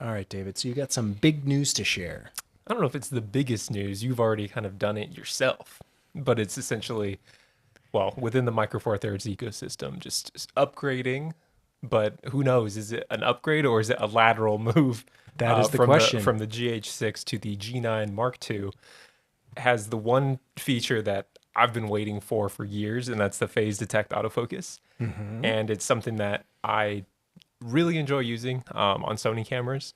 All right, David. So you got some big news to share. I don't know if it's the biggest news. You've already kind of done it yourself, but it's essentially, well, within the Micro Four Thirds ecosystem, just upgrading. But who knows? Is it an upgrade or is it a lateral move That is the from the question. from the GH6 to the G9 Mark II? Has the one feature that I've been waiting for years, and that's the phase detect autofocus. Mm-hmm. And it's something that I really enjoy using on Sony cameras,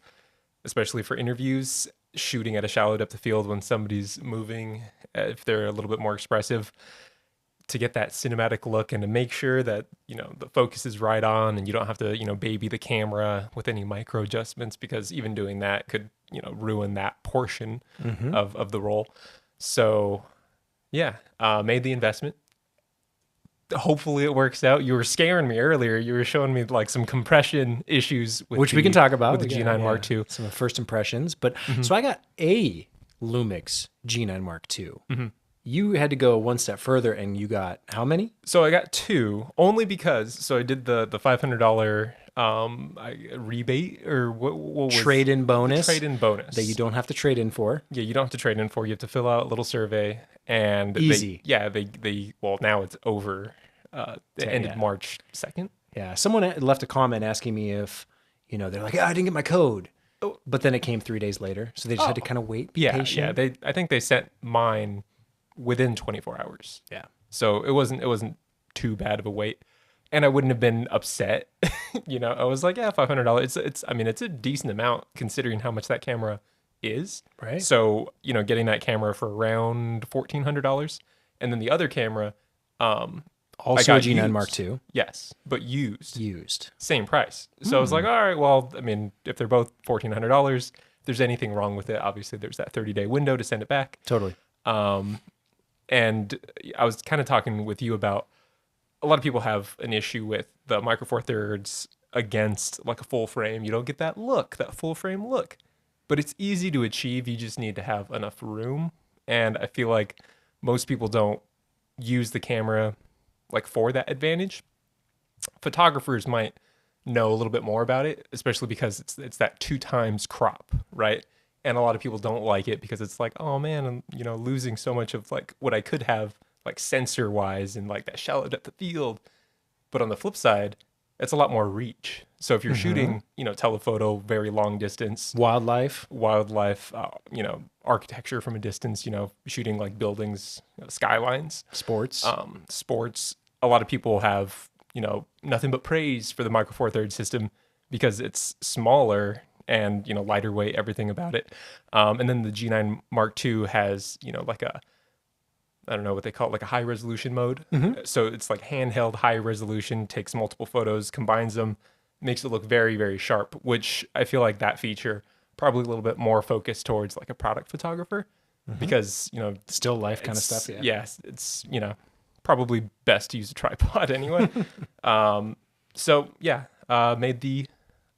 especially for interviews, shooting at a shallow depth of field when somebody's moving, if they're a little bit more expressive, to get that cinematic look and to make sure that, the focus is right on and you don't have to, baby the camera with any micro adjustments because even doing that could, ruin that portion Mm-hmm. of the role. So, yeah, made the investment. Hopefully it works out. You were scaring me earlier. You were showing me like some compression issues with Which we can talk the about. Yeah, G9 yeah. Mark II. Some first impressions. But so I got a Lumix G9 Mark II. You had to go one step further and you got how many? So I got two only because I did the $500 rebate or what was Trade-in the bonus trade-in that you bonus. don't have to trade in for. Yeah, you don't have to trade in for. You have to fill out a little survey, and Easy. they well, now it's over. It ended Yeah. March 2nd. Yeah. Someone left a comment asking me if, they're like, I didn't get my code. Oh, But then it came 3 days later. So they just had to kind of wait, be yeah, patient. I think they sent mine within 24 hours. Yeah. So it wasn't too bad of a wait. And I wouldn't have been upset. I was like, yeah, $500. It's I mean, it's a decent amount considering how much that camera is. Right. So, getting that camera for around $1,400. And then the other camera, I Also a got G9 Mark used. II Yes, but used. used. Same price. So I was like, all right, well, I mean, if they're both $1,400, if there's anything wrong with it, obviously there's that 30-day window to send it back. Totally. And I was kind of talking with you about a lot of people have an issue with the Micro Four Thirds against like a full frame. You don't get that look, that full frame look. But it's easy to achieve. You just need to have enough room. And I feel like most people don't use the camera like for that advantage. Photographers might know a little bit more about it, especially because it's that two times crop, right? And a lot of people don't like it because it's like, oh man, I'm losing so much of like what I could have like sensor wise and like that shallow depth of field. But on the flip side, it's a lot more reach. So if you're shooting, telephoto, very long distance, Wildlife. wildlife, architecture from a distance, shooting like buildings, skylines, Sports. sports. A lot of people have, nothing but praise for the Micro Four Thirds system because it's smaller and, lighter weight, everything about it. And then the G9 Mark II has, like I don't know what they call it, like a high resolution mode. So it's like handheld high resolution, takes multiple photos, combines them, makes it look very, very sharp, which I feel like that feature probably a little bit more focused towards like a product photographer because, Still life kind of it's, stuff. Yeah. yes, it's, probably best to use a tripod anyway. So yeah, made the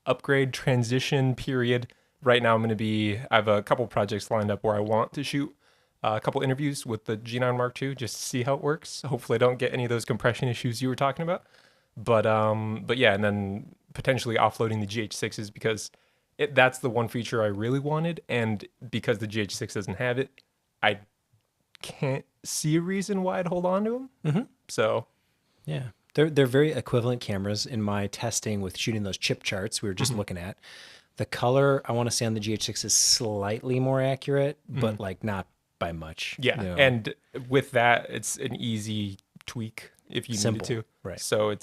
upgrade transition period. Right now I have a couple projects lined up where I want to shoot a couple interviews with the G9 Mark II just to see how it works. Hopefully I don't get any of those compression issues you were talking about. But yeah, and then potentially offloading the GH6s because that's the one feature I really wanted. And because the GH6 doesn't have it, I can't see a reason why I'd hold on to them. So Yeah. They're very equivalent cameras in my testing with shooting those chip charts we were just looking at. The color, I want to say on the GH6 is slightly more accurate, but like not by much. yeah, and with that, it's an easy tweak if you Simple. needed to. Right. So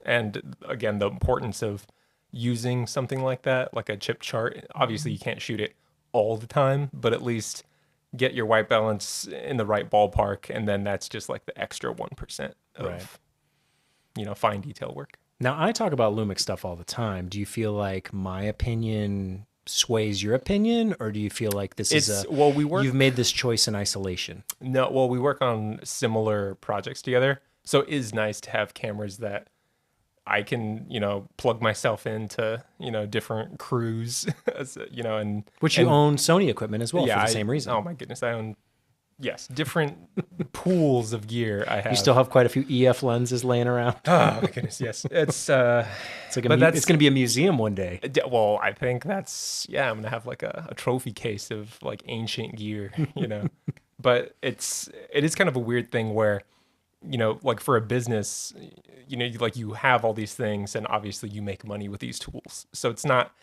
and again, the importance of using something like that, like a chip chart. Obviously, you can't shoot it all the time, but at least get your white balance in the right ballpark, and then that's just like the extra 1% of Right. fine detail work. Now, I talk about Lumix stuff all the time. Do you feel like my opinion sways your opinion, or do you feel like this is It's well, we work you've made this choice in isolation? No, well, we work on similar projects together. So it is nice to have cameras that I can, plug myself into, different crews, and Which you and own Sony equipment as well yeah, for the same reason. oh my goodness, I own Yes, different pools of gear I have. You still have quite a few EF lenses laying around. Oh my goodness, yes. It's like it's going to be a museum one day. well, I think that's I'm gonna have like a trophy case of like ancient gear, you know. But it is kind of a weird thing where, like for a business, like you have all these things and obviously you make money with these tools. So it's not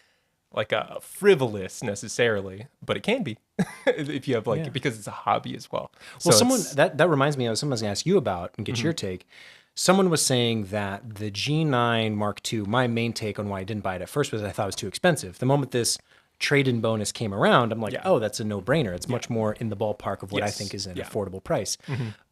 like a frivolous necessarily, but it can be if you have Yeah. because it's a hobby as well. Well, So someone that reminds me of someone's going to ask you about and get your take. Someone was saying that the G9 Mark II, my main take on why I didn't buy it at first was I thought it was too expensive. The moment this trade-in bonus came around, I'm like, oh, that's a no-brainer. It's much more in the ballpark of what I think is an affordable price.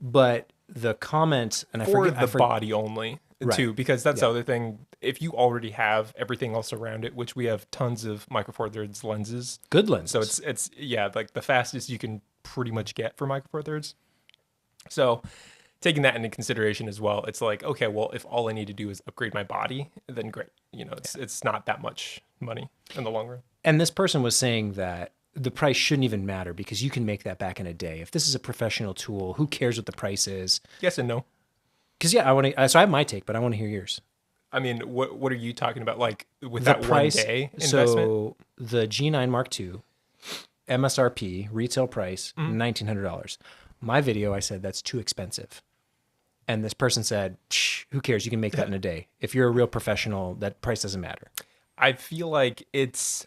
But the comment, and I for forget the body only too, Right. because that's the other thing. If you already have everything else around it, which we have tons of Micro Four Thirds lenses, good lenses. so it's like the fastest you can pretty much get for Micro Four Thirds. So taking that into consideration as well, it's like, okay, well, if all I need to do is upgrade my body, then great. It's not that much money in the long run. And this person was saying that the price shouldn't even matter because you can make that back in a day. If this is a professional tool, who cares what the price is? Yes and no. Because I want to. So I have my take, but I want to hear yours. I mean, what are you talking about? Like with The that price. 1 day investment? So the G9 Mark II, MSRP retail price $1,900. My video, I said that's too expensive, and this person said, "Who cares? You can make that in a day. If you're a real professional, that price doesn't matter." I feel like it's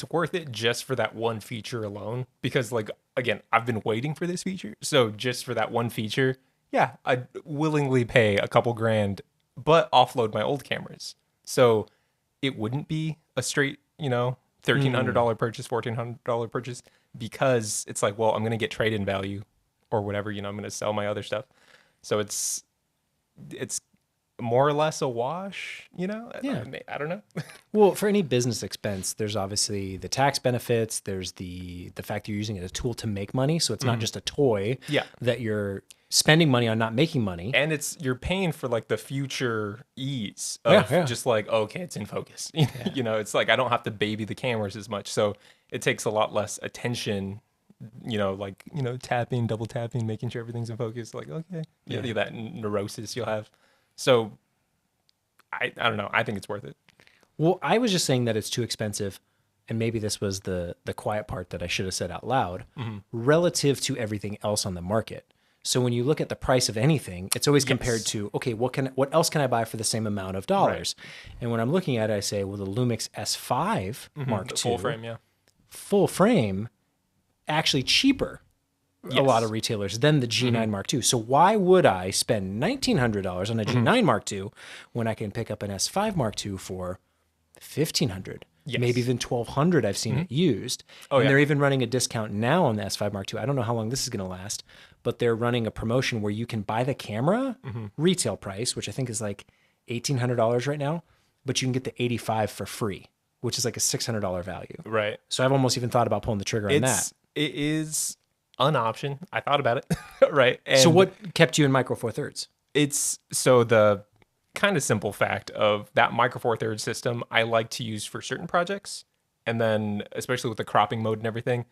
worth it just for that one feature alone because like again, I've been waiting for this feature. So just for that one feature, yeah, I'd willingly pay a couple grand but offload my old cameras. So it wouldn't be a straight, $1,300 purchase, $1,400 purchase because it's like, well, I'm going to get trade-in value or whatever, I'm going to sell my other stuff. So it's more or less a wash, Yeah. I don't know. Well, for any business expense, there's obviously the tax benefits. There's the fact you're using it as a tool to make money. So it's not just a toy that you're spending money on not making money. And you're paying for like the future ease of just like, okay, it's in focus. It's like I don't have to baby the cameras as much. So it takes a lot less attention, tapping, double tapping, making sure everything's in focus. Like, okay, that neurosis you'll have. So I don't know. I think it's worth it. Well, I was just saying that it's too expensive. And maybe this was the quiet part that I should have said out loud relative to everything else on the market. So when you look at the price of anything, it's always compared to, okay, what else can I buy for the same amount of dollars? Right. And when I'm looking at it, I say, well, the Lumix S5 Mark II, full frame, full frame, actually cheaper, a lot of retailers than the G9 Mark II. So why would I spend $1,900 on a G9 Mark II when I can pick up an S5 Mark II for $1,500? Maybe even $1,200 I've seen it used. And they're even running a discount now on the S5 Mark II. I don't know how long this is going to last, but they're running a promotion where you can buy the camera retail price, which I think is like $1,800 right now, but you can get the 85 for free, which is like a $600 value. Right. So I've almost even thought about pulling the trigger on that. It is an option. I thought about it. Right. And so what kept you in Micro Four Thirds? So the kind of simple fact of that Micro Four Thirds system I like to use for certain projects, and then especially with the cropping mode and everything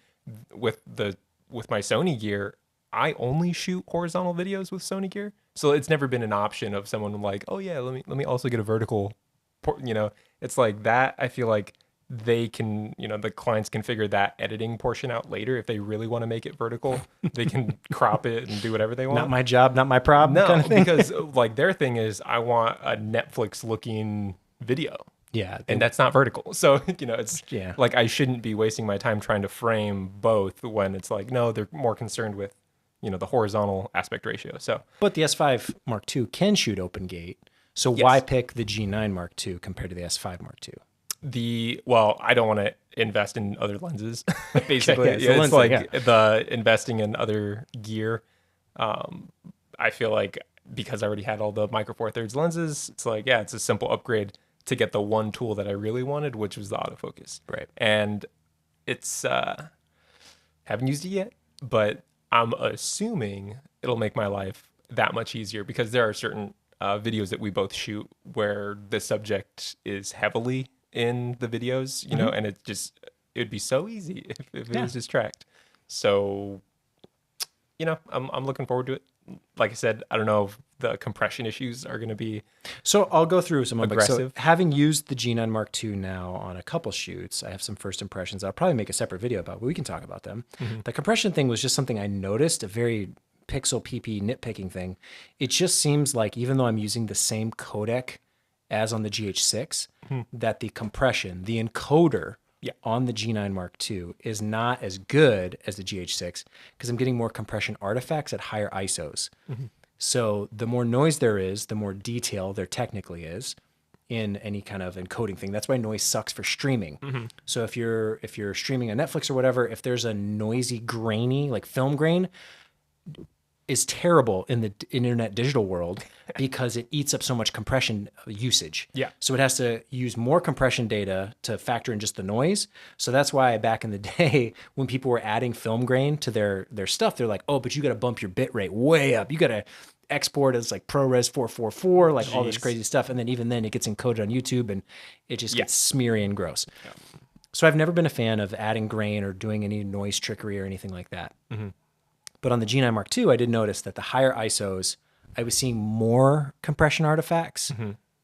with my Sony gear, I only shoot horizontal videos with Sony gear. So it's never been an option of someone like, oh yeah, let me also get a vertical it's like that. I feel like they can, the clients can figure that editing portion out later. If they really want to make it vertical, they can crop it and do whatever they want. Not my job, not my problem. No, kind of thing. because like their thing is I want a Netflix looking video. Yeah. And that's not vertical. So, it's like I shouldn't be wasting my time trying to frame both when it's like, no, they're more concerned with, the horizontal aspect ratio. So, but the S5 Mark II can shoot open gate. So why pick the G9 Mark II compared to the S5 Mark II? I don't want to invest in other lenses. Basically, it's like the investing in other gear. I feel like because I already had all the Micro Four Thirds lenses, it's like it's a simple upgrade to get the one tool that I really wanted, which was the autofocus. Right. And it's haven't used it yet, but I'm assuming it'll make my life that much easier because there are certain videos that we both shoot where the subject is heavily in the videos, and it would be so easy if it was just tracked. So I'm looking forward to it. Like I said, I don't know if the compression issues are going to be So I'll go through some of them. So aggressive. having used the G9 Mark II now on a couple shoots, I have some first impressions. I'll probably make a separate video about, but we can talk about them. The compression thing was just something I noticed, a very pixel PP nitpicking thing. It just seems like even though I'm using the same codec as on the GH6, that the compression, the encoder Yeah. on the G9 Mark II is not as good as the GH6 because I'm getting more compression artifacts at higher ISOs. So the more noise there is, the more detail there technically is in any kind of encoding thing. That's why noise sucks for streaming. So if you're streaming on Netflix or whatever, if there's a noisy, grainy, like film grain, is terrible in the internet digital world because it eats up so much compression usage. Yeah. So it has to use more compression data to factor in just the noise. So that's why back in the day, when people were adding film grain to their stuff, they're like, oh, but you got to bump your bit rate way up. You got to export as like ProRes 444, like all this Jeez. crazy stuff. And then even then it gets encoded on YouTube and it just gets smeary and gross. So I've never been a fan of adding grain or doing any noise trickery or anything like that. But on the G9 Mark II, I did notice that the higher ISOs, I was seeing more compression artifacts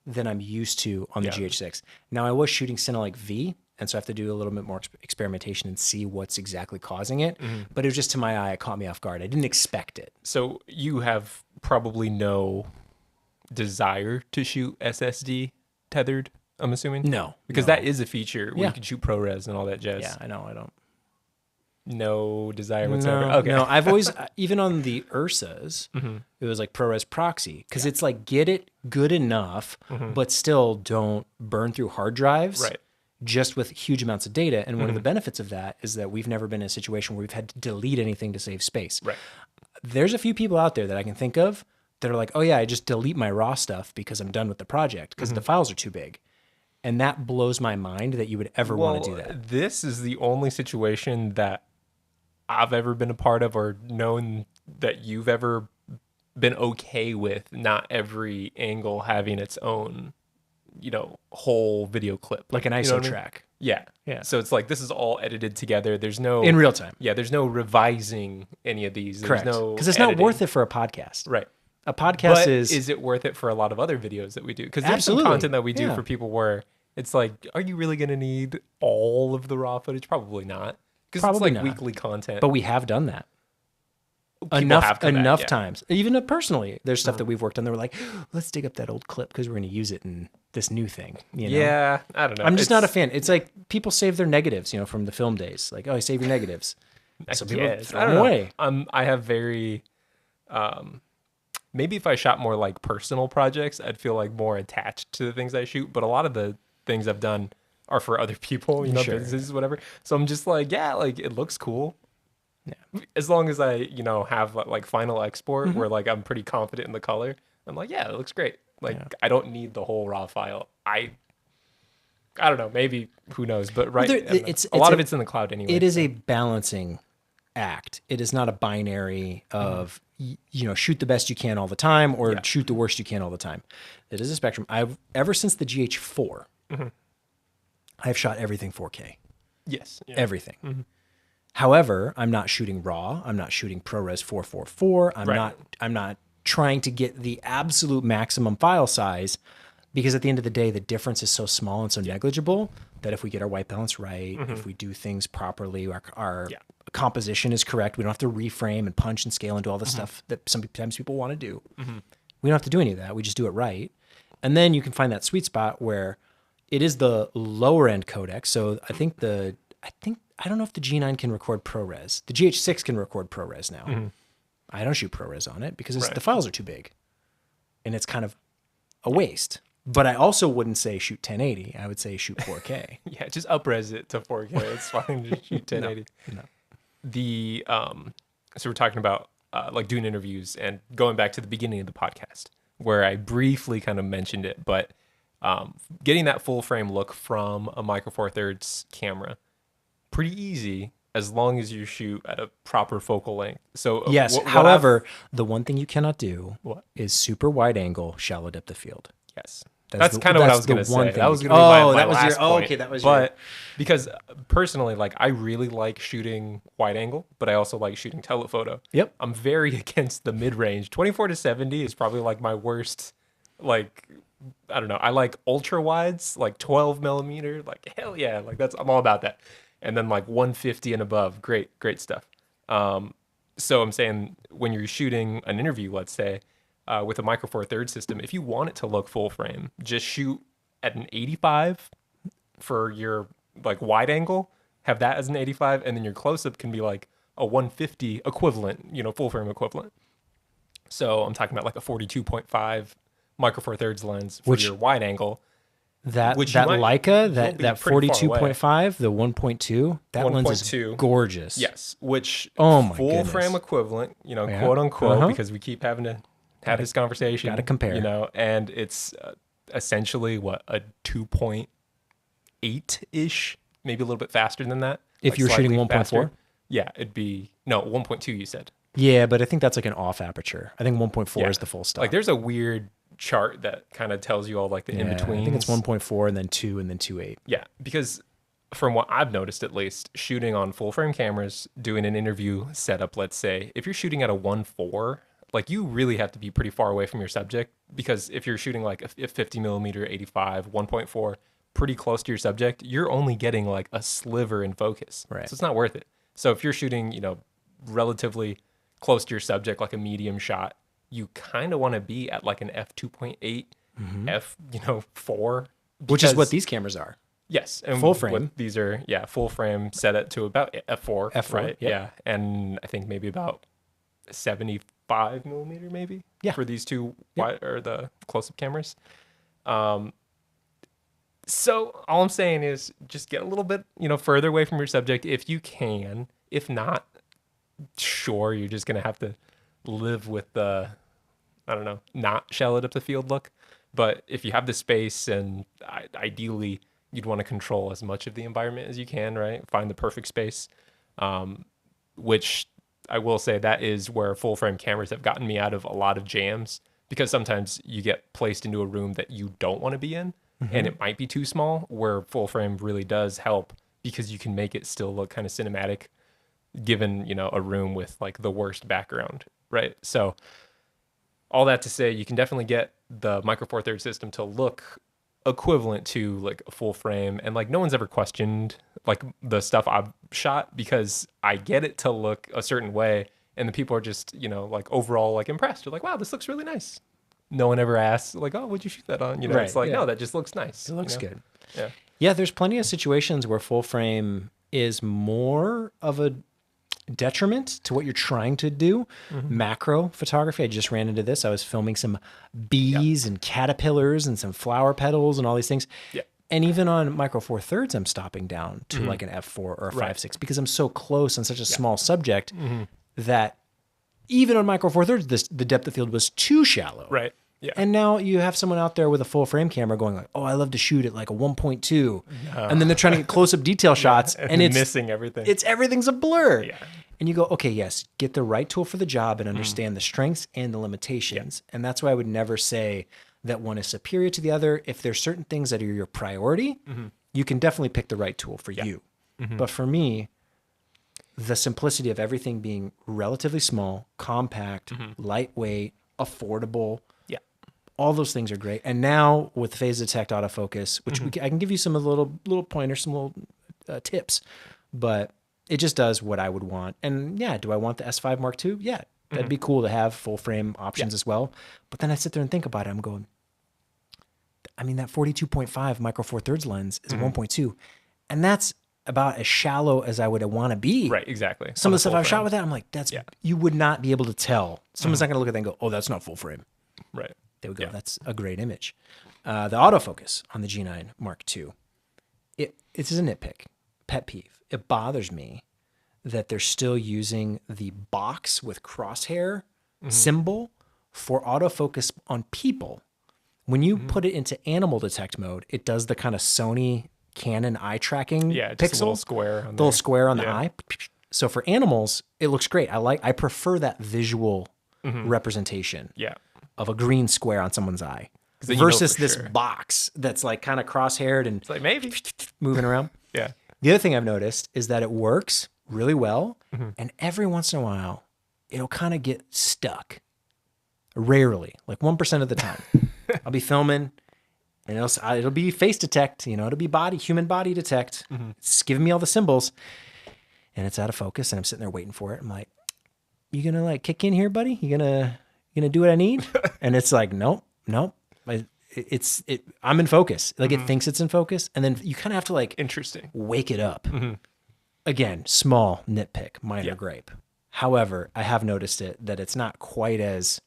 than I'm used to on the GH6. Now, I was shooting Cinelike V, and so I have to do a little bit more experimentation and see what's exactly causing it. But it was just to my eye, it caught me off guard. I didn't expect it. So you have probably no desire to shoot SSD tethered, I'm assuming? No. Because that is a feature where Yeah. you can shoot ProRes and all that jazz. Yeah, I know. I don't. No desire whatsoever. No, Okay. no, I've always, even on the Ursas, it was like ProRes proxy because it's like get it good enough, but still don't burn through hard drives. Right. Just with huge amounts of data. And one of the benefits of that is that we've never been in a situation where we've had to delete anything to save space. Right. There's a few people out there that I can think of that are like, oh yeah, I just delete my raw stuff because I'm done with the project because the files are too big. And that blows my mind that you would ever want to do that. This is the only situation that I've ever been a part of or known that you've ever been okay with not every angle having its own, whole video clip. Like an You know ISO what I mean? track. Yeah. Yeah. So it's like this is all edited together. There's no In real time. Yeah, there's no revising any of these. There's Correct. no Because it's not editing. worth it for a podcast. Right. A podcast But is it worth it for a lot of other videos that we do? Because there's some Absolutely. content that we do Yeah. for people where it's like, are you really going to need all of the raw footage? Probably not. Because it's Probably like not. weekly content. but we have done that. People enough have done that, enough yeah. times. Even personally, there's stuff that we've worked on that we're like, let's dig up that old clip because we're going to use it in this new thing. You know? Yeah, I don't know. I'm just not a fan. It's like people save their negatives, from the film days. Like, oh, save your negatives. So people Yes, throw I them don't know. away. I have very, maybe if I shot more like personal projects, I'd feel like more attached to the things I shoot. But a lot of the things I've done are for other people, Sure. businesses, whatever. So I'm just like, yeah, like it looks cool. Yeah. As long as I, have like final export where like I'm pretty confident in the color, I'm like, yeah, it looks great. Like I don't need the whole raw file. I don't know, maybe who knows, but right, there- I don't know. it's a lot a- of it's in the cloud anyway. It is a balancing act. It is not a binary of, shoot the best you can all the time or shoot the worst you can all the time. It is a spectrum. Ever since the GH4, I've shot everything 4K. Yes. Yeah. Everything. However, I'm not shooting raw. I'm not shooting ProRes 444. I'm not trying to get the absolute maximum file size because at the end of the day, the difference is so small and so negligible that if we get our white balance right, if we do things properly, our composition is correct, we don't have to reframe and punch and scale and do all the stuff that sometimes people want to do. We don't have to do any of that. We just do it right. And then you can find that sweet spot where it is the lower end codec. So I don't know if the G9 can record ProRes. The GH6 can record ProRes now. I don't shoot ProRes on it because the files are too big. And it's kind of a waste. But I also wouldn't say shoot 1080. I would say shoot 4K. Yeah, just upres it to 4K. It's fine. Just shoot 1080. No. The so we're talking about like doing interviews and going back to the beginning of the podcast where I briefly kind of mentioned it, but getting that full frame look from a Micro Four Thirds camera, pretty easy as long as you shoot at a proper focal length. So Yes. what However, the one thing you cannot do What? is super wide angle, shallow depth of field. yes, That's kind of what I was going to say. That was going to be my last point. Okay, that was your... But because personally, like, I really like shooting wide angle, but I also like shooting telephoto. Yep. I'm very against the mid range. 24 to 70 is probably like my worst. Like, I don't know. I like ultra wides, like 12 millimeter. Like, hell yeah. Like, I'm all about that. And then like 150 and above. Great stuff. So I'm saying when you're shooting an interview, let's say, with a Micro Four Thirds system, if you want it to look full frame, just shoot at an 85 for your like wide angle, have that as an 85, and then your close up can be like a 150 equivalent, full frame equivalent. So I'm talking about like a 42.5 Micro Four Thirds lens for your wide angle. That Leica, that 42.5, the 1.2, that lens is gorgeous. Yes, which full frame equivalent, quote unquote, because we keep having to have this conversation. Got to compare. And it's essentially a 2.8-ish, maybe a little bit faster than that. If you're shooting 1.4? Yeah, it'd be, 1.2 you said. Yeah, but I think that's like an off aperture. I think 1.4 is the full stop. Like there's a weird chart that kind of tells you all like the in-betweens. I think it's 1.4 and then 2 and then 2.8. Yeah, because from what I've noticed at least, shooting on full frame cameras, doing an interview setup, let's say, if you're shooting at a 1.4, like you really have to be pretty far away from your subject, because if you're shooting like a 50 millimeter 85, 1.4, pretty close to your subject, you're only getting like a sliver in focus. Right. So it's not worth it. So if you're shooting, relatively close to your subject, like a medium shot, you kind of want to be at like an f2.8, f 4, which is what these cameras are. Yes, and full frame. These are full frame set it to about f4. F4, right? Yep. Yeah, and I think maybe about 75 millimeter, maybe. Yeah. For these two wide, or the close-up cameras. So all I'm saying is just get a little bit further away from your subject if you can. If not, sure, you're just gonna have to live with the, I don't know, not shallow depth of field look. But if you have the space, and ideally you'd want to control as much of the environment as you can, right? Find the perfect space, which I will say that is where full frame cameras have gotten me out of a lot of jams, because sometimes you get placed into a room that you don't want to be in, and it might be too small, where full frame really does help, because you can make it still look kind of cinematic, given, a room with like the worst background, right? So all that to say, you can definitely get the Micro Four Thirds system to look equivalent to like a full frame, and like no one's ever questioned like the stuff I've shot, because I get it to look a certain way, and the people are just like overall like impressed. They're like, wow, this looks really nice. No one ever asks like, oh, what'd you shoot that on? Right, it's like, no, that just looks nice. It looks good. Yeah, there's plenty of situations where full frame is more of a detriment to what you're trying to do. Macro photography, I just ran into this. I was filming some bees and caterpillars and some flower petals and all these things. Yeah. And even on Micro Four Thirds, I'm stopping down to like an f4 or a 5.6 because I'm so close on such a small subject that even on Micro Four Thirds, the depth of field was too shallow. Right. Yeah. And now you have someone out there with a full frame camera going like, oh, I love to shoot at like a 1.2. And then they're trying to get close-up detail shots, and it's missing everything. Everything's a blur. Yeah. And you go, okay, yes, get the right tool for the job and understand the strengths and the limitations. And that's why I would never say that one is superior to the other. If there's certain things that are your priority, you can definitely pick the right tool for you. But for me, the simplicity of everything being relatively small, compact, lightweight, affordable, all those things are great. And now with phase detect autofocus, which I can give you some little pointers, some little tips, but it just does what I would want. And yeah, do I want the S5 Mark II? Yeah, that'd be cool to have full frame options as well. But then I sit there and think about it. I'm going, I mean, that 42.5 Micro Four Thirds lens is 1.2, and that's about as shallow as I would want to be. Right, exactly. Some of the stuff I've shot with that, I'm like, you would not be able to tell. Someone's not going to look at that and go, oh, that's not full frame. Right. There we go. That's a great image. The autofocus on the G9 Mark II, it's a nitpick, pet peeve. It bothers me that they're still using the box with crosshair symbol for autofocus on people. When you put it into animal detect mode, it does the kind of Sony Canon eye tracking just pixel. a little square on the little square on the eye. So for animals, it looks great. I prefer that visual representation of a green square on someone's eye. then you know versus for this sure. box that's like kind of cross-haired and It's like maybe. moving around. Yeah. The other thing I've noticed is that it works really well, Mm-hmm. and every once in a while, it'll kind of get stuck. Rarely, like 1% of the time, I'll be filming, and it'll be face detect. You know, it'll be human body detect. Mm-hmm. It's giving me all the symbols, and it's out of focus, and I'm sitting there waiting for it. I'm like, "You gonna like kick in here, buddy? You gonna do what I need?" And it's like, nope. I'm in focus. Like it thinks it's in focus, and then you kind of have to like Interesting. wake it up. Again, small nitpick, minor Yeah. gripe. However, I have noticed that it's not quite as,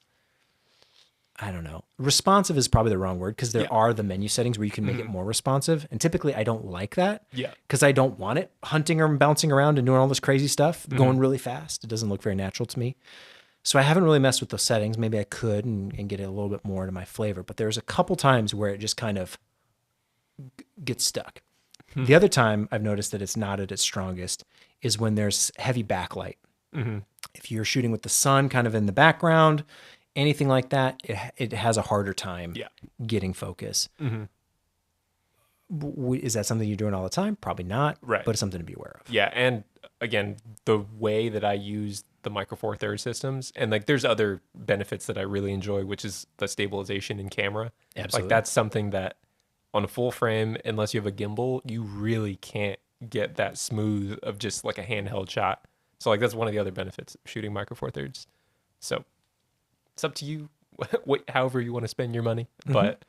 I don't know, responsive is probably the wrong word, because there Yeah. are the menu settings where you can make it more responsive. And typically I don't like that. Yeah. Because I don't want it hunting or bouncing around and doing all this crazy stuff, going really fast. It doesn't look very natural to me. So I haven't really messed with those settings. Maybe I could and get it a little bit more to my flavor. But there's a couple times where it just kind of gets stuck. The other time I've noticed that it's not at its strongest is when there's heavy backlight. If you're shooting with the sun kind of in the background, anything like that, it has a harder time Yeah. getting focus. Is that something you're doing all the time? Probably not, Right. but it's something to be aware of. Yeah, and again, the way that I use the Micro Four Thirds systems, and like there's other benefits that I really enjoy, which is the stabilization in camera. Absolutely. Like that's something that on a full frame, unless you have a gimbal, you really can't get that smooth of just like a handheld shot. So like that's one of the other benefits of shooting Micro Four Thirds. So it's up to you, however you want to spend your money, but.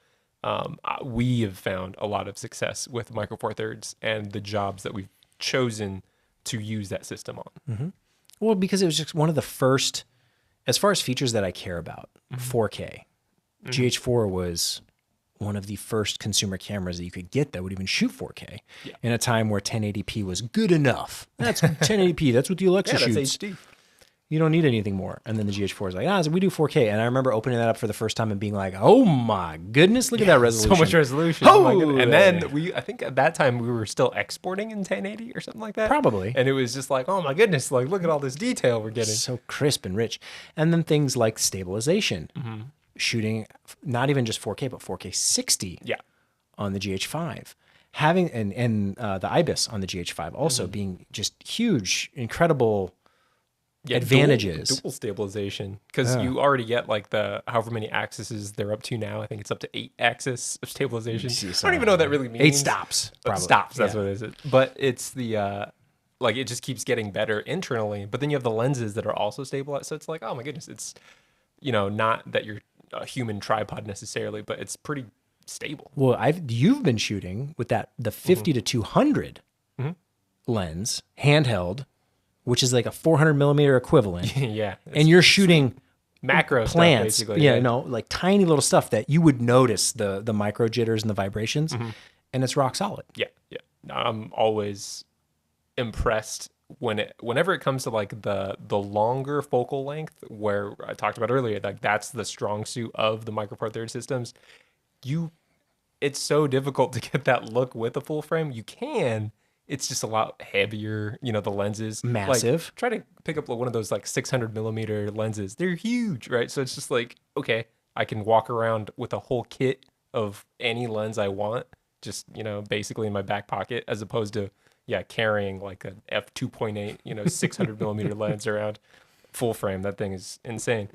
We have found a lot of success with Micro Four Thirds and the jobs that we've chosen to use that system on. Well, because it was just one of the first, as far as features that I care about, 4K. GH4 was one of the first consumer cameras that you could get that would even shoot 4K in a time where 1080p was good enough. That's 1080p. That's what the Alexa Yeah, that's shoots. HD. You don't need anything more. And then the GH4 is like, so we do 4K. And I remember opening that up for the first time and being like, oh my goodness, look at that resolution. So much resolution. Oh my goodness. And Holy. then I think at that time we were still exporting in 1080 or something like that. Probably. And it was just like, oh my goodness, like look at all this detail we're getting. So crisp and rich. And then things like stabilization, shooting not even just 4K, but 4K 60 Yeah. on the GH5. Having and the IBIS on the GH5 also being just huge, incredible advantages. Dual stabilization, because you already get like the however many axes they're up to now. I think it's up to 8 axis of stabilization. I don't even know what that really means. 8 stops. But Probably. stops. That's Yeah. what it is. But it's the like it just keeps getting better internally. But then you have the lenses that are also stabilized. So it's like, oh my goodness, it's not that you're a human tripod necessarily, but it's pretty stable. Well, you've been shooting with the 50 to 200 lens handheld, which is like a 400 millimeter equivalent. Yeah, And you're shooting macro plants, stuff, basically. like tiny little stuff that you would notice the micro jitters and the vibrations, and it's rock solid. Yeah. I'm always impressed whenever it comes to like the longer focal length, where I talked about earlier, like that's the strong suit of the Micro Four Thirds systems. It's so difficult to get that look with a full frame. You can. It's just a lot heavier, the lenses. Massive. Like, try to pick up one of those like 600 millimeter lenses. They're huge, right? So it's just like, okay, I can walk around with a whole kit of any lens I want, just, basically in my back pocket, as opposed to, carrying like an f2.8, 600 millimeter lens around full frame. That thing is insane.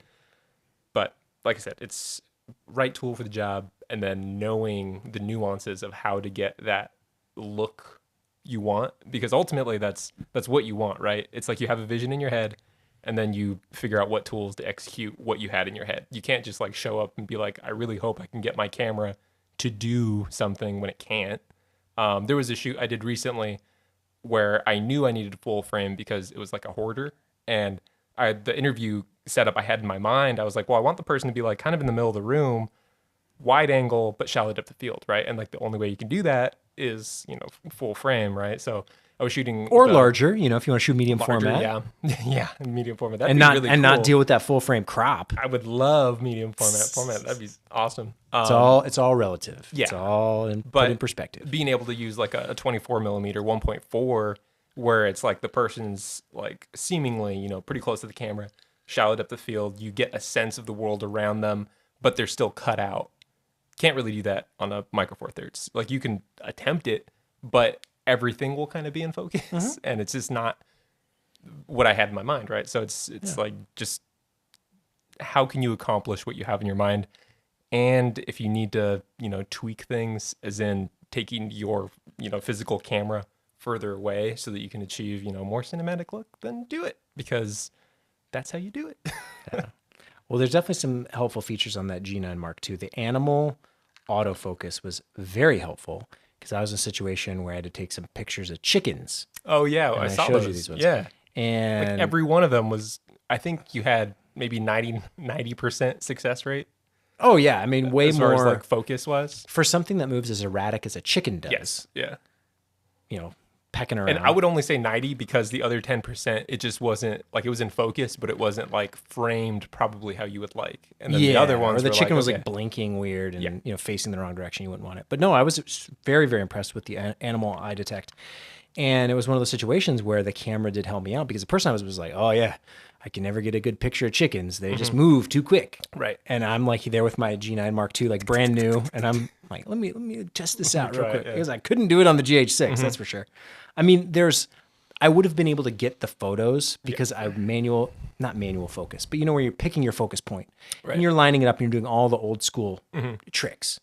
But like I said, it's right tool for the job. And then knowing the nuances of how to get that look you want, because ultimately that's what you want, right? It's like you have a vision in your head and then you figure out what tools to execute what you had in your head. You can't just like show up and be like, I really hope I can get my camera to do something when it can't. There was a shoot I did recently where I knew I needed a full frame because it was like a hoarder, and the interview setup I had in my mind, I was like, well, I want the person to be like kind of in the middle of the room, wide angle, but shallow depth of field, right? And like the only way you can do that is, full frame, right? So I was shooting Larger, if you want to shoot medium larger, format. yeah, medium format. That'd And be not really and cool. not deal with that full frame crop. I would love medium format. That'd be awesome. It's all relative. Yeah. It's all put in perspective. Being able to use like a 24 millimeter 1.4, where it's like the person's like seemingly, pretty close to the camera, shallow depth of field, you get a sense of the world around them, but they're still cut out. Can't really do that on a Micro Four Thirds. Like you can attempt it, but everything will kind of be in focus, and it's just not what I had in my mind, right? So it's like just how can you accomplish what you have in your mind, and if you need to, tweak things, as in taking your physical camera further away so that you can achieve more cinematic look, then do it, because that's how you do it. Yeah. Well, there's definitely some helpful features on that G9 Mark II. The animal autofocus was very helpful because I was in a situation where I had to take some pictures of chickens. Oh yeah, And I saw showed those. you these ones. Yeah, And like every one of them was. I think you had maybe 90% success rate oh yeah, I mean way as far more as like focus was. for something that moves as erratic as a chicken does. Yes, yeah. Pecking around. And I would only say 90 because the other 10%, it just wasn't like, it was in focus, but it wasn't like framed probably how you would like. And then the other ones, or the were chicken was okay. like blinking weird and facing the wrong direction. You wouldn't want it. But no, I was very, very impressed with the animal eye detect. And it was one of those situations where the camera did help me out because the person I was like, oh yeah, I can never get a good picture of chickens. They just move too quick. Right. And I'm like there with my G9 Mark II, like brand new. And I'm like, let me test this out real quick. Because I couldn't do it on the GH6, that's for sure. I mean, I would have been able to get the photos because I not manual focus, but where you're picking your focus point and you're lining it up and you're doing all the old school tricks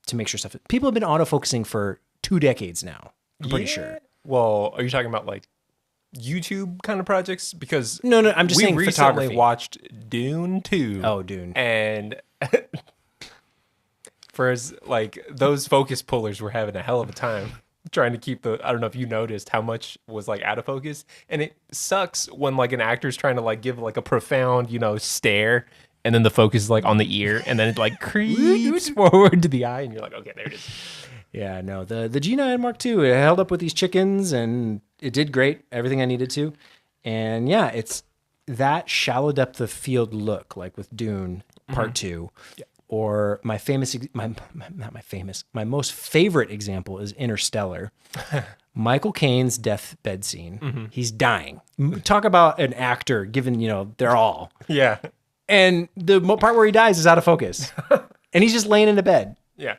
to make sure stuff. People have been autofocusing for 2 decades now. I'm pretty sure. Well, are you talking about like YouTube kind of projects? Because No, I'm just saying we recently photography. watched Dune 2. Oh, Dune. And for as like those focus pullers were having a hell of a time trying to keep I don't know if you noticed how much was like out of focus, and it sucks when like an actor's trying to like give like a profound stare, and then the focus is like on the ear, and then it like creeps forward to the eye, and you're like, okay, there it is. Yeah, no, the G9 Mark II, it held up with these chickens and it did great, everything I needed to. And yeah, it's that shallow depth of field look, like with Dune Part 2. Yeah. Or my most favorite example is Interstellar. Michael Caine's deathbed scene. He's dying. Talk about an actor given, their all. Yeah. And the part where he dies is out of focus. And he's just laying in a bed. Yeah.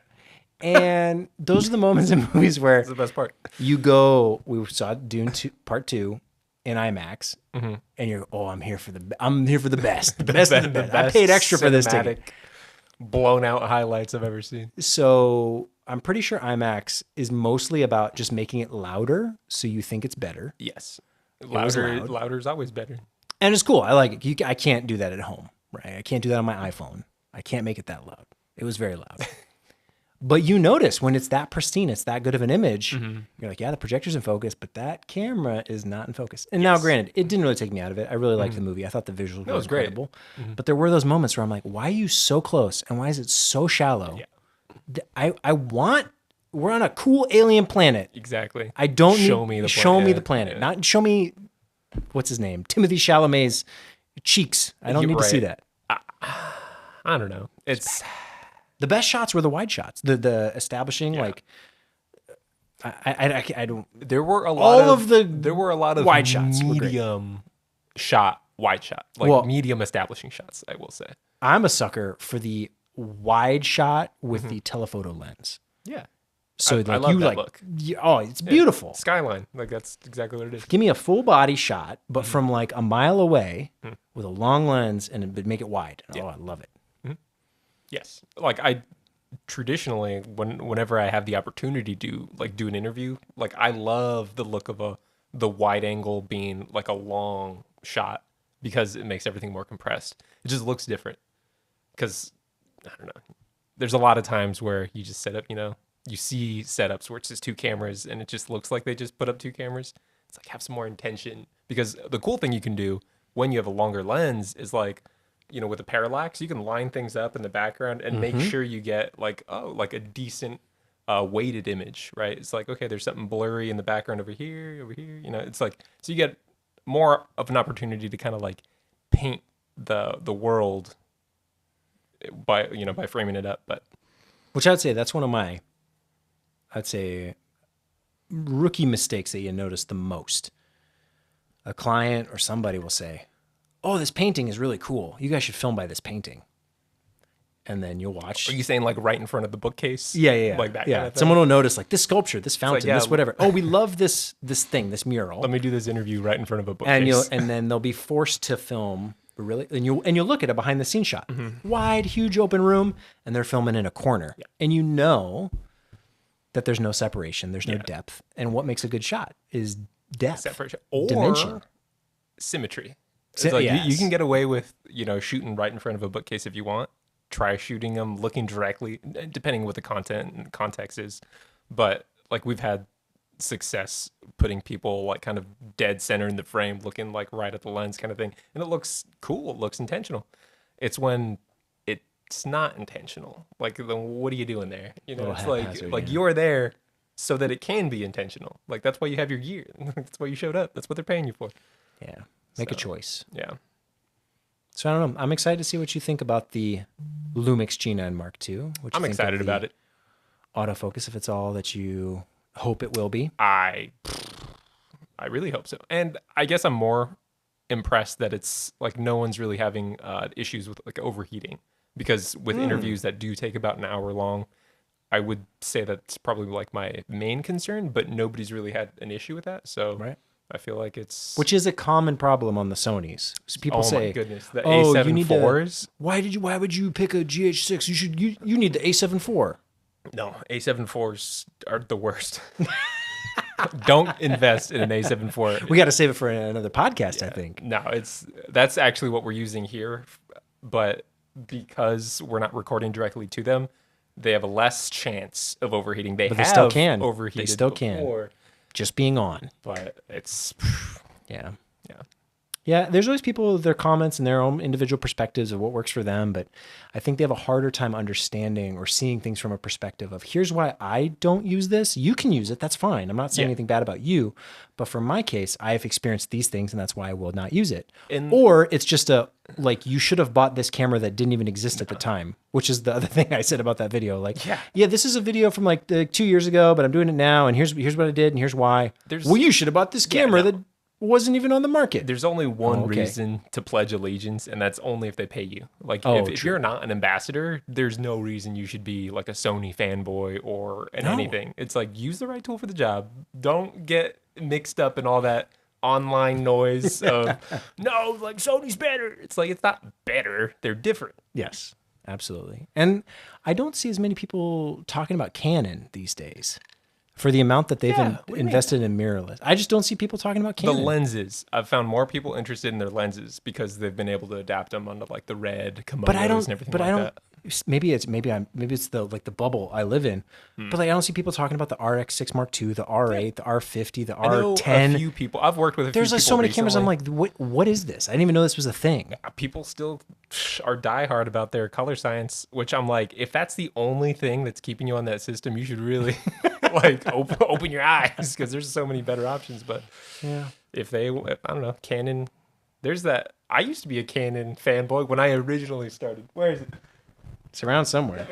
And those are the moments in movies where That's the best part. we saw Dune 2, Part 2 in IMAX, and you're, I'm here for the best. The best of the best. I paid extra for this ticket. Blown out highlights I've ever seen. So I'm pretty sure IMAX is mostly about just making it louder so you think it's better. Yes. was loud. Louder is always better. And it's cool. I like it. I can't do that at home, right? I can't do that on my iPhone. I can't make it that loud. It was very loud. But you notice when it's that pristine, it's that good of an image, you're like, yeah, the projector's in focus, but that camera is not in focus. And now, granted, it didn't really take me out of it. I really liked the movie. I thought the visuals were incredible. But there were those moments where I'm like, why are you so close? And why is it so shallow? Yeah. We're on a cool alien planet. Exactly. I don't show need, me the show planet. me the planet. Not show me, what's his name? Timothy Chalamet's cheeks. I don't need to see that. I don't know. It's the best shots were the wide shots. The establishing like I don't. There were a lot of wide shots were great. medium shot wide shot, like medium establishing shots, I will say. I'm a sucker for the wide shot with the telephoto lens. Yeah. So I love that look. It's beautiful. Skyline. Like that's exactly what it is. Give me a full body shot, but from like a mile away with a long lens and make it wide. Oh, I love it. Yes. Like I traditionally whenever I have the opportunity to like do an interview, like I love the look of the wide angle being like a long shot because it makes everything more compressed. It just looks different. Cuz I don't know. There's a lot of times where you just set up, you see setups where it's just 2 cameras and it just looks like they just put up 2 cameras. It's like have some more intention, because the cool thing you can do when you have a longer lens is like, with a parallax, you can line things up in the background and make sure you get like a decent weighted image, right? It's like, okay, there's something blurry in the background over here. It's like, so you get more of an opportunity to kind of like paint the world by framing it up. But which I'd say that's one of my, rookie mistakes that you notice the most. A client or somebody will say, oh, this painting is really cool. You guys should film by this painting. and then you'll watch. Are you saying like right in front of the bookcase? Yeah. Like that Yeah. kind of thing? Someone will notice like this sculpture, this fountain, yeah, this whatever. Oh, we love this thing, this mural. Let me do this interview right in front of a bookcase. And then they'll be forced to film really, and you'll look at a behind the scenes shot, wide, huge open room, and they're filming in a corner, and you know that there's no separation, there's no depth, and what makes a good shot is depth, Separation or dimension, symmetry. It's like you can get away with shooting right in front of a bookcase if you want. Try shooting them looking directly, depending on what the content and context is. But like we've had success putting people like kind of dead center in the frame, looking like right at the lens kind of thing. And it looks cool. It looks intentional. It's when it's not intentional. Like, then what are you doing there? It's like you're there so that it can be intentional. Like, that's why you have your gear. That's why you showed up. That's what they're paying you for. Yeah. Make a choice. Yeah. So I don't know. I'm excited to see what you think about the Lumix G9 Mark II. I'm excited about it. Autofocus, if it's all that you hope it will be. I really hope so. And I guess I'm more impressed that it's like no one's really having issues with like overheating, because with interviews that do take about an hour long, I would say that's probably like my main concern, but nobody's really had an issue with that. So Right. I feel like it's... Which is a common problem on the Sonys. So people say, "Oh my goodness, the "Oh, A7 you need IVs." Why would you pick a GH6? You need the A7 IV." No, A7 IVs are the worst. Don't invest in an A7 IV. We got to save it for another podcast, I think. No, that's actually what we're using here, but because we're not recording directly to them, they have a less chance of overheating. But they still can. Overheated They still before, can. Just being on. but it's Yeah. yeah. Yeah, there's always people with their comments and their own individual perspectives of what works for them, but I think they have a harder time understanding or seeing things from a perspective of, here's why I don't use this. You can use it. That's fine. I'm not saying anything bad about you, but for my case, I have experienced these things and that's why I will not use it. Or it's just like, you should have bought this camera that didn't even exist at the time, which is the other thing I said about that video. Like, yeah, this is a video from like 2 years ago, but I'm doing it now. And here's what I did. And here's why. Well, you should have bought this camera that wasn't even on the market. There's only one reason to pledge allegiance, and that's only if they pay you. Like, if you're not an ambassador, there's no reason you should be like a Sony fanboy or anything. It's like, use the right tool for the job. Don't get mixed up in all that online noise of, no, like Sony's better. It's like, it's not better. They're different. Yes, absolutely. And I don't see as many people talking about Canon these days. For the amount that they've invested in mirrorless. I just don't see people talking about Canon. The lenses. I've found more people interested in their lenses because they've been able to adapt them onto like the red kimonos and everything that. Maybe it's the like the bubble I live in. But like I don't see people talking about the RX6 Mark II, the R8, the R50, the R10. I know a few people. I've worked with a few people. There's like so many cameras. I'm like, what is this? I didn't even know this was a thing. People still are diehard about their color science, which I'm like, if that's the only thing that's keeping you on that system, you should really like open your eyes, because there's so many better options. But if they, I don't know, Canon. There's that. I used to be a Canon fanboy when I originally started. Where is it? It's around somewhere.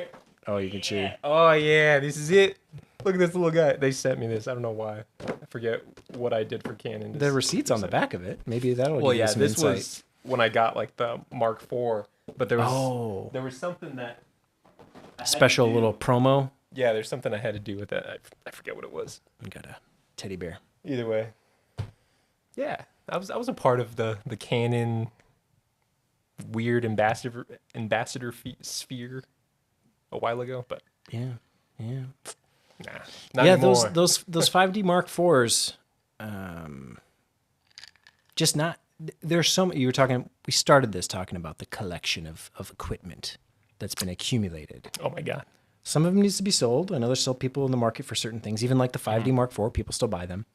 Oh, you can see. Oh, yeah, this is it. Look at this little guy. They sent me this. I don't know why. I forget what I did for Canon. The receipt's on the back of it. Maybe that'll give you some this insight. Was when I got like the Mark IV, but there was something that special little promo. Yeah, there's something I had to do with it. I forget what it was. We got a teddy bear. Either way. Yeah, I was a part of the Canon weird ambassador sphere a while ago, but not anymore. those 5D Mark IVs, just not. There's so many. We started this talking about the collection of equipment that's been accumulated. Oh my god. Some of them needs to be sold. I know there's still people in the market for certain things, even like the 5D Mark IV, people still buy them.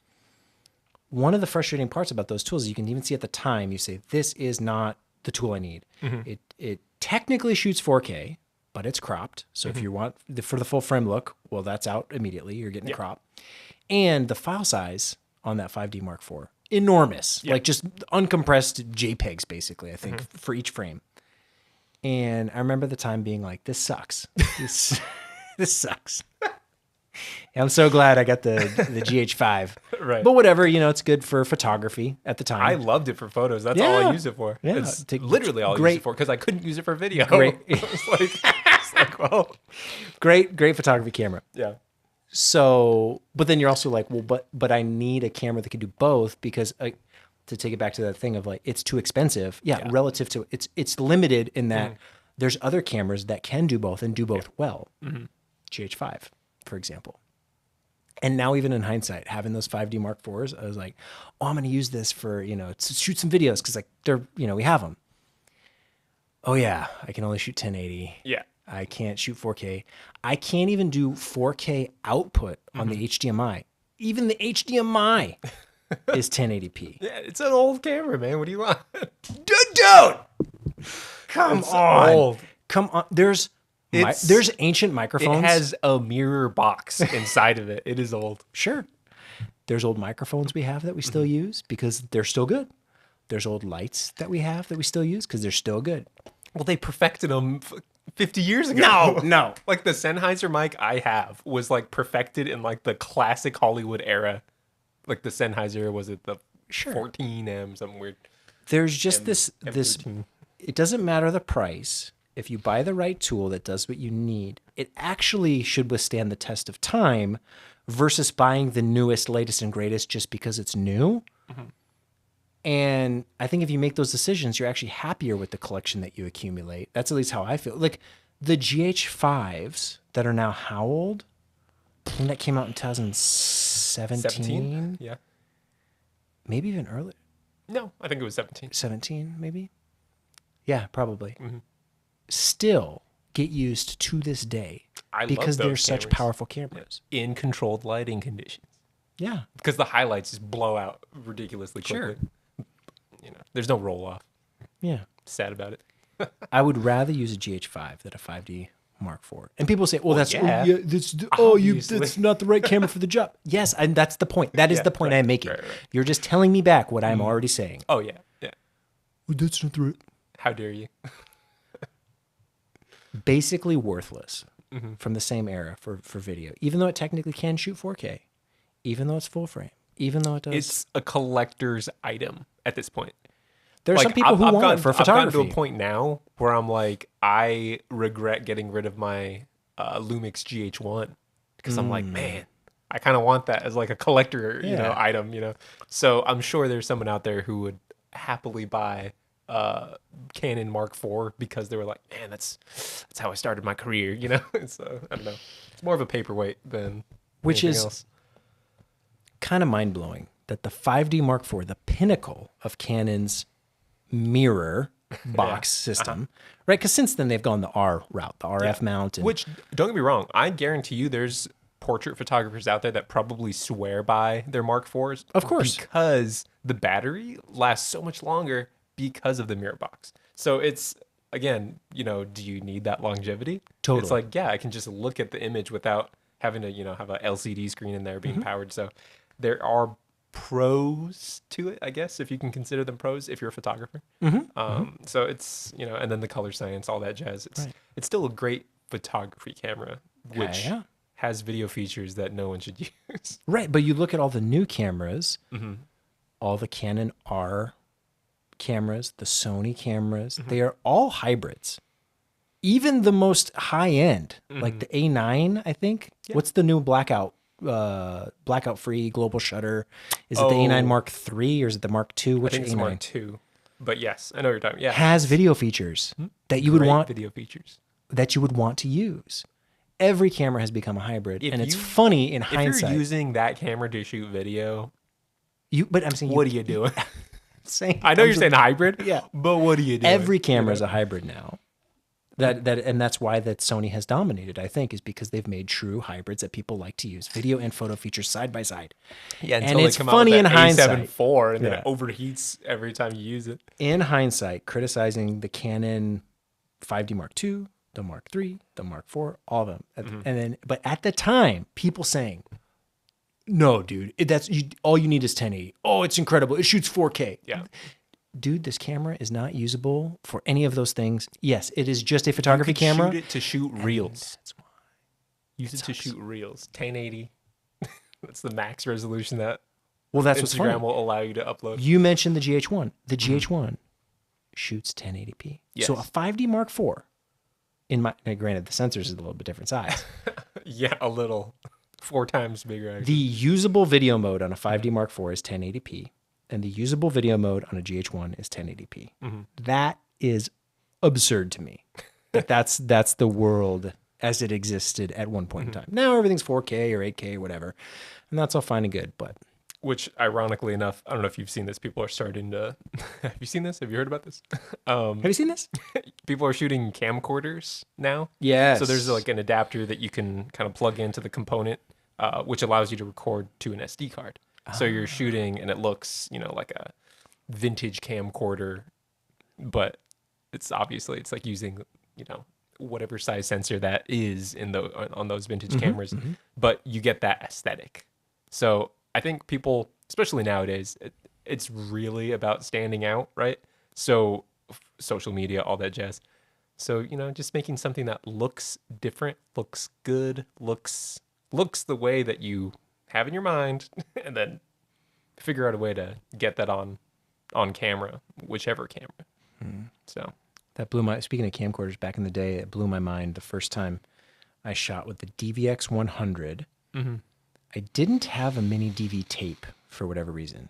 One of the frustrating parts about those tools, you can even see at the time, you say, this is not the tool I need. It technically shoots 4K, but it's cropped. So if you want for the full frame look, well, that's out immediately. You're getting a crop. And the file size on that 5D Mark IV, enormous. Like just uncompressed JPEGs, basically, I think, for each frame. And I remember the time being like, this sucks. This sucks. And I'm so glad I got the GH5. Right. But whatever, it's good for photography at the time. I loved it for photos. That's all I used it for. Yeah. It's literally all I used it for, because I couldn't use it for video. Great. It's like, like, well, Great photography camera. yeah. So, but then you're also like, well, but I need a camera that can do both because to take it back to that thing of like, it's too expensive. Yeah, relative to it's limited in that there's other cameras that can do both and do both well. GH5, for example. And now even in hindsight, having those 5D Mark IVs, I was like, oh, I'm going to use this for, to shoot some videos because like they're, we have them. Oh yeah, I can only shoot 1080. Yeah. I can't shoot 4K. I can't even do 4K output on the HDMI. Even the HDMI is 1080p. Yeah, it's an old camera, man. What do you want? Dude! Come on. Old. Come on. There's ancient microphones. It has a mirror box inside of it. It is old. Sure. There's old microphones we have that we still use because they're still good. There's old lights that we have that we still use because they're still good. Well, they perfected them 50 years ago. No. Like the Sennheiser mic I have was like perfected in like the classic Hollywood era. Like the Sennheiser, was it the 14M, something weird. There's just this, M13. it doesn't matter the price. If you buy the right tool that does what you need, it actually should withstand the test of time versus buying the newest, latest, and greatest just because it's new. And I think if you make those decisions, you're actually happier with the collection that you accumulate. That's at least how I feel. Like the GH5s that are now how old? I think that came out in 2017. 17? Yeah. Maybe even earlier. No, I think it was 17. 17, maybe? Yeah, probably. Still get used to this day because they're such powerful cameras. In controlled lighting conditions. Yeah. Because the highlights just blow out ridiculously quickly. There's no roll off. Yeah. Sad about it. I would rather use a GH5 than a 5D Mark IV. And people say, well, that's not the right camera for the job. Yes, and that's the point. That is the point I'm making. Right. You're just telling me back what I'm already saying. Oh, yeah. Yeah. Well, that's not the right. How dare you? Basically worthless from the same era for video, even though it technically can shoot 4K, even though it's full frame, even though it does. It's a collector's item at this point. There are some people who want it for photography. I've gotten to a point now where I'm like, I regret getting rid of my Lumix GH1 because I'm like, man, I kind of want that as like a collector, item, So I'm sure there's someone out there who would happily buy Canon Mark IV because they were like, man, that's how I started my career, So I don't know. It's more of a paperweight than which is else. Kind of mind blowing that the 5D Mark IV, the pinnacle of Canon's mirror box system, right? Because since then they've gone the R route, the RF mount. Which, don't get me wrong, I guarantee you there's portrait photographers out there that probably swear by their Mark IVs. Of course. Because the battery lasts so much longer because of the mirror box. So it's, again, do you need that longevity? Totally. It's like, I can just look at the image without having to, have a LCD screen in there being powered. So there are pros to it, I guess, if you can consider them pros if you're a photographer. So it's, and then the color science, all that jazz. It's still a great photography camera, which has video features that no one should use. Right, but you look at all the new cameras, all the Canon R cameras, the Sony cameras, they are all hybrids. Even the most high end, like the A9, I think. What's the new blackout free global shutter? Is it the A9 Mark III or is it the Mark II? Which I think it's A9? Mark II. But yes, I know what you're talking. Yeah, has video features that you would want. Video features that you would want to use. Every camera has become a hybrid, and it's funny in hindsight. If you're using that camera to shoot video, but I'm saying, what are you doing? I know you're saying hybrid, yeah, but what are you doing? Every camera is a hybrid now. And that's why that Sony has dominated, I think, is because they've made true hybrids that people like to use, video and photo features side by side. Yeah, and it's funny in hindsight. A7 IV, and then it overheats every time you use it. In hindsight, criticizing the Canon 5D Mark II, the Mark III, the Mark IV, all of them, but at the time, people saying, "No, dude, all you need is 1080. Oh, it's incredible. It shoots 4K." Yeah. Dude, this camera is not usable for any of those things. Yes, it is just a photography camera. Shoot it to shoot reels. That's why. Use it to shoot reels. 1080. That's the max resolution that that's Instagram will allow you to upload. You mentioned the GH1. The GH1 shoots 1080p. Yes. So a 5D Mark IV now, granted, the sensors is a little bit different size. Yeah, a little. 4 times bigger, The actually. usable video mode on a 5D Mark IV is 1080p, and the usable video mode on a GH1 is 1080p. That is absurd to me. That's the world as it existed at one point in time. Now everything's 4K or 8K or whatever, and that's all fine and good. But Which, ironically enough, I don't know if you've seen this. People are starting to. Have you seen this? Have you heard about this? have you seen this? People are shooting camcorders now. Yes. So there's like an adapter that you can kind of plug into the component, which allows you to record to an SD card. So you're shooting and it looks, like a vintage camcorder, but it's obviously it's like using, whatever size sensor that is on those vintage cameras, but you get that aesthetic. So I think people, especially nowadays, it's really about standing out, right? So social media, all that jazz. So, just making something that looks different, looks good, looks the way that you have in your mind, and then figure out a way to get that on camera, whichever camera. So That blew my, speaking of camcorders back in the day, it blew my mind the first time I shot with the DVX 100. I didn't have a mini DV tape for whatever reason.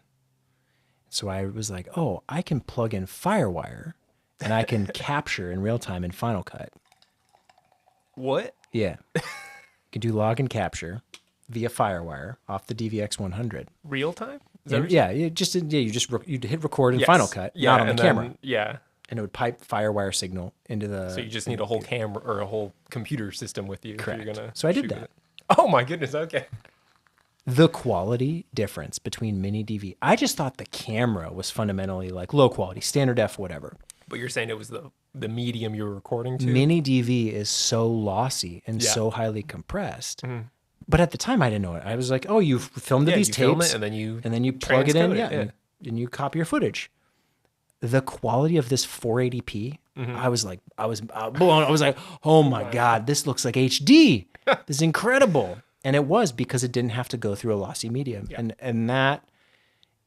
So I was like, oh, I can plug in Firewire and I can capture in real time in Final Cut. what? Yeah. You can do log and capture via Firewire off the DVX 100. Real time? Is that And what you're saying? you'd hit record in Yes. Final Cut, Yeah, not on the and camera. then- yeah. And it would pipe Firewire signal into the... So you just need a whole camera or a whole computer system with you. if Correct. You're gonna So I did shoot that. with it. Oh my goodness. Okay. The quality difference between mini DV, I just thought the camera was fundamentally like low quality, standard def, whatever. But you're saying it was the medium you were recording to? Mini DV is so lossy and Yeah. so highly compressed. But at the time, I didn't know it. I was like, oh, you filmed Yeah, these you tapes, film it and then you plug it in, transcode yeah, it, and you copy your footage. The quality of this 480p, I was like, I was blown. I was like, oh my God, this looks like HD. This is incredible. And it was because it didn't have to go through a lossy medium. Yeah. And that,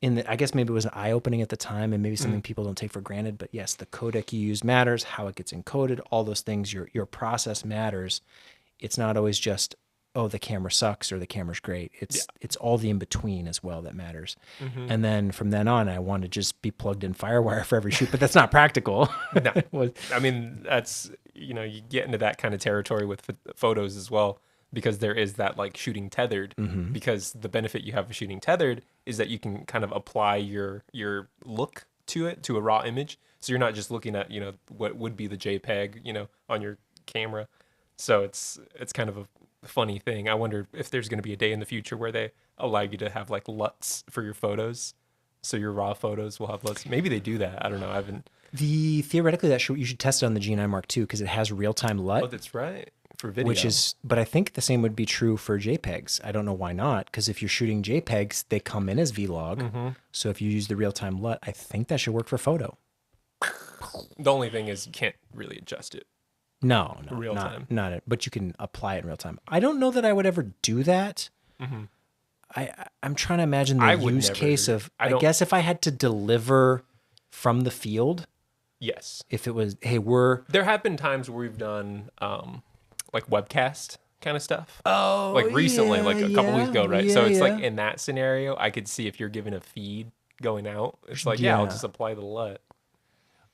I guess maybe it was an eye-opening at the time and maybe something people don't take for granted. But yes, the codec you use matters, how it gets encoded, all those things, your process matters. It's not always just, oh, the camera sucks or the camera's great. It's all the in-between as well that matters. And then from then on, I wanted to just be plugged in Firewire for every shoot, but that's not practical. No. I mean, that's, you get into that kind of territory with photos as well, because there is that like shooting tethered, because the benefit you have of shooting tethered is that you can kind of apply your look to it, to a raw image. So you're not just looking at, what would be the JPEG, on your camera. So it's kind of a funny thing. I wonder if there's going to be a day in the future where they allow you to have like LUTs for your photos. So your raw photos will have LUTs. Maybe they do that. I don't know. I haven't. Theoretically, you should test it on the G9 Mark II because it has real-time LUT. Oh, that's right. For video. But I think the same would be true for JPEGs. I don't know why not, because if you're shooting JPEGs, they come in as Vlog. So if you use the real-time LUT, I think that should work for photo. The only thing is you can't really adjust it. No, Real time. not it. But you can apply it in real time. I don't know that I would ever do that. I'm trying to imagine the I would use never. case of. I I don't- guess if I had to deliver from the field, Yes. if it was, hey, we're There have been times where we've done like webcast kind of stuff. oh Like recently, like a couple weeks ago, right? So it's like yeah. in that scenario, I could see if you're given a feed going out, it's like, yeah, I'll Yeah. just apply the LUT.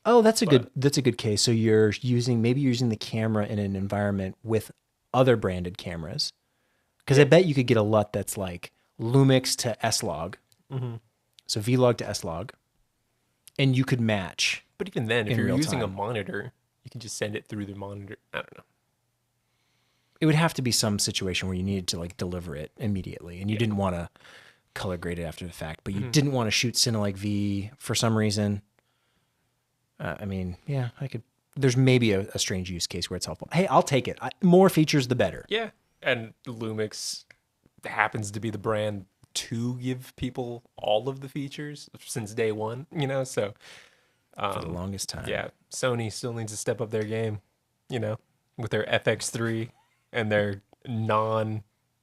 Oh, that's a good case. So you're using the camera in an environment with other branded cameras. Because I bet you could get a LUT that's like Lumix to S-Log. So Vlog to S-Log. And you could match. But even then, if In you're real using a time. monitor, you can just send it through the monitor. I don't know. It would have to be some situation where you needed to like deliver it immediately and you didn't want to color grade it after the fact, but you didn't want to shoot Cinelike V for some reason. I mean, yeah, there's maybe a strange use case where it's helpful. Hey, I'll take it. More features, the better. Yeah. And Lumix happens to be the brand to give people all of the features since day one, so For the longest time. yeah, Sony still needs to step up their game, with their FX3 and their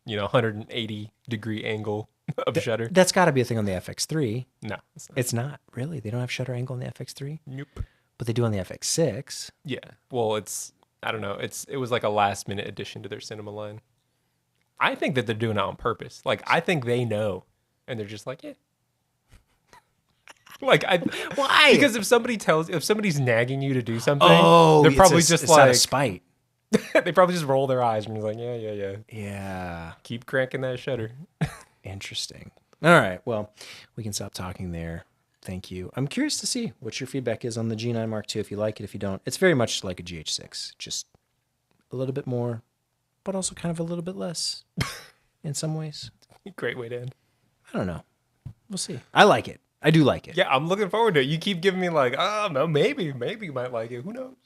180 degree angle of shutter. That's got to be a thing on the FX3. No, it's not. It's not, really. They don't have shutter angle on the FX3, Nope. but they do on the FX6. Yeah. Well, it's I don't know. It was like a last minute addition to their cinema line. I think that they're doing it on purpose. Like I think they know, and they're just like, yeah. Like Why? Because if somebody's nagging you to do something, Oh, they're probably it's just out of like spite. they probably just roll their eyes and be like, yeah. Yeah. Keep cranking that shutter. Interesting. All right. Well, we can stop talking there. Thank you. I'm curious to see what your feedback is on the G9 Mark II. If you like it, if you don't, it's very much like a GH6, just a little bit more, but also kind of a little bit less in some ways. Great way to end. I don't know. We'll see. I like it. I do like it. Yeah, I'm looking forward to it. You keep giving me like, oh no, maybe you might like it. Who knows?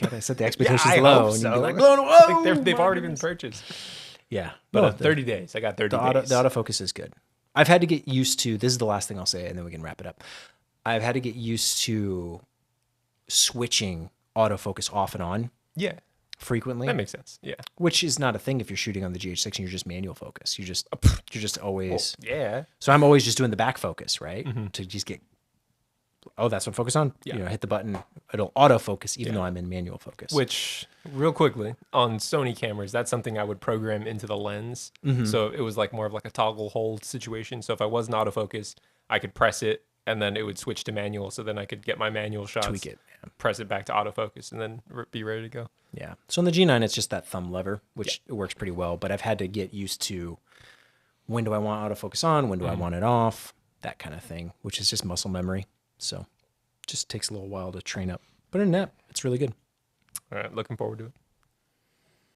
God, I set the expectations I low, hope and so. you'd be like, blown away. Like they've already been purchased. Yeah, But 30 days. I got 30 days. The autofocus is good. I've had to get used to. This is the last thing I'll say, and then we can wrap it up. I've had to get used to switching autofocus off and on Yeah, frequently. that makes sense. Yeah. Which is not a thing if you're shooting on the GH6 and you're just manual focus. You're just always. Yeah. So I'm always just doing the back focus, right? To just get. Oh, that's what focus on. Yeah. Hit the button. It'll autofocus even though I'm in manual focus. Which, real quickly, on Sony cameras, that's something I would program into the lens. So it was like more of like a toggle hold situation. So if I was in autofocus, I could press it and then it would switch to manual. So then I could get my manual shots, tweak it. Yeah. press it back to autofocus, and then be ready to go. Yeah. So on the G9, it's just that thumb lever, which it works pretty well. But I've had to get used to when do I want autofocus on, when do I want it off, that kind of thing, which is just muscle memory. So just takes a little while to train up. But in that, it's really good. All right, looking forward to it.